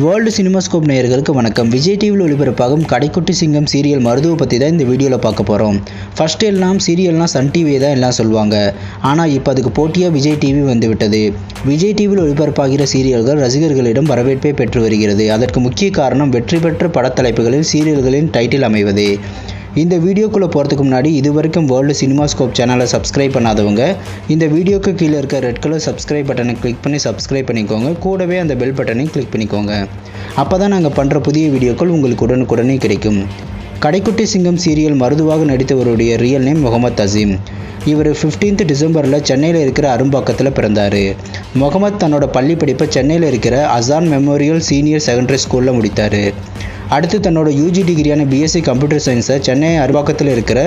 World cinemascope நேயர்களுக்கு வணக்கம். விஜய் டிவியில் ஒளிபரப்பாகும் கடைக்குட்டி சிங்கம் சீரியல் மருதுவை பற்றி தான் இந்த வீடியோவில் பார்க்க போகிறோம். ஃபர்ஸ்ட் எல்லாம் சீரியல்னால் சன் டிவியை தான் எல்லாம் சொல்லுவாங்க. ஆனால் இப்போ அதுக்கு போட்டியாக விஜய் டிவி வந்துவிட்டது. விஜய் டிவியில் ஒளிபரப்பாகிற சீரியல்கள் ரசிகர்களிடம் வரவேற்பை பெற்று வருகிறது. அதற்கு முக்கிய காரணம் வெற்றி பெற்ற படத்தலைப்புகளில் சீரியல்களின் டைட்டில் அமைவது. இந்த வீடியோக்குள்ளே போகிறதுக்கு முன்னாடி இதுவரைக்கும் வேர்ல்டு சினிமாஸ்கோப் சேனலை சப்ஸ்கிரைப் பண்ணாதவங்க இந்த வீடியோக்கு கீழே இருக்க ரெட் கலர் சப்ஸ்கிரைப் பட்டனை கிளிக் பண்ணி சப்ஸ்கிரைப் பண்ணிக்கோங்க. கூடவே அந்த பெல் பட்டனையும் கிளிக் பண்ணிக்கோங்க. அப்போ தான் நாங்கள் பண்ணுற புதிய வீடியோக்கள் உங்களுக்கு உடனுக்குடனே கிடைக்கும். கடைக்குட்டி சிங்கம் சீரியல் மருதுவாக நடித்தவருடைய ரியல் நேம் முகமது அசீம். இவர் 15 டிசம்பரில் சென்னையில் இருக்கிற அரும்பாக்கத்தில் பிறந்தார். முகமது தன்னோட பள்ளி படிப்பை சென்னையில் இருக்கிற அசான் மெமோரியல் சீனியர் செகண்டரி ஸ்கூலில் முடித்தார். அடுத்து தன்னோட யூஜி டிகிரியான பிஎஸ்சி கம்ப்யூட்டர் சயின்ஸை சென்னை அரும்பாக்கத்தில் இருக்கிற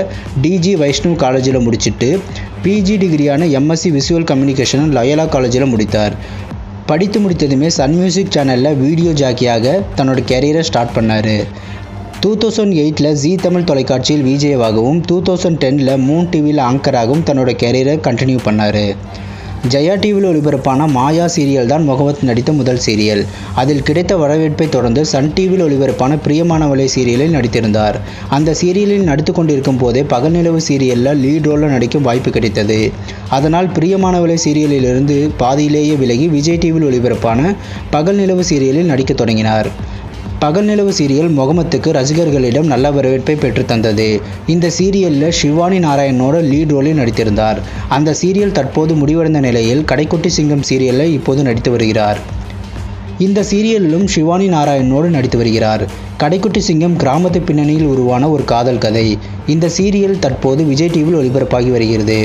டிஜி வைஷ்ணவ் காலேஜில் முடிச்சுட்டு பிஜி டிகிரியான எம்எஸ்சி விஷுவல் கம்யூனிகேஷன் லயோலா காலேஜில் முடித்தார். படித்து முடித்ததுமே சன் மியூசிக் சேனலில் வீடியோ ஜாக்கியாக தன்னோட கேரியரை ஸ்டார்ட் பண்ணார். 2008 ஜி தமிழ் தொலைக்காட்சியில் விஜேவாகவும் 2010 மூன் டிவியில் ஆங்கராகவும் தன்னோட கேரியரை கண்டினியூ பண்ணார். ஜெயா டிவியில் ஒளிபரப்பான மாயா சீரியல் தான் முகமது நடித்த முதல் சீரியல். அதில் கிடைத்த வரவேற்பை தொடர்ந்து சன் டிவியில் ஒளிபரப்பான பிரியமானவளே சீரியலில் நடித்திருந்தார். அந்த சீரியலில் நடித்து கொண்டிருக்கும் போதே பகல் நிலவு சீரியலில் லீட் ரோலில் நடிக்கும் வாய்ப்பு கிடைத்தது. அதனால் பிரியமானவளே சீரியலிலிருந்து பாதியிலேயே விலகி விஜய் டிவியில் ஒளிபரப்பான பகல் நிலவு சீரியலில் நடிக்க தொடங்கினார். பகல் நிலவு சீரியல் முகமத்துக்கு ரசிகர்களிடம் நல்ல வரவேற்பை பெற்று தந்தது. இந்த சீரியலில் ஷிவானி நாராயணனோட லீட் ரோலில் நடித்திருந்தார். அந்த சீரியல் தற்போது முடிவடைந்த நிலையில் கடைக்குட்டி சிங்கம் சீரியலில் இப்போது நடித்து வருகிறார். இந்த சீரியலிலும் ஷிவானி நாராயணனோடு நடித்து வருகிறார். கடைக்குட்டி சிங்கம் கிராமத்து பின்னணியில் உருவான ஒரு காதல் கதை. இந்த சீரியல் தற்போது விஜய் டிவியில் ஒளிபரப்பாகி வருகிறது.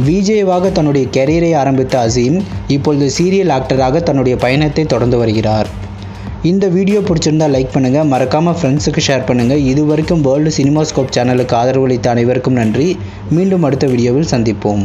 விஜேவாக தன்னுடைய கெரியரை ஆரம்பித்த அசீம் இப்பொழுது சீரியல் ஆக்டராக தன்னுடைய பயணத்தை தொடர்ந்து வருகிறார். இந்த வீடியோ பிடிச்சிருந்தா லைக் பண்ணுங்கள், மறக்காமல் ஃப்ரெண்ட்ஸுக்கு ஷேர் பண்ணுங்கள். இதுவரைக்கும் வேர்ல்டு சினிமாஸ்கோப் சேனலுக்கு ஆதரவளித்த அனைவருக்கும் நன்றி. மீண்டும் அடுத்த வீடியோவில் சந்திப்போம்.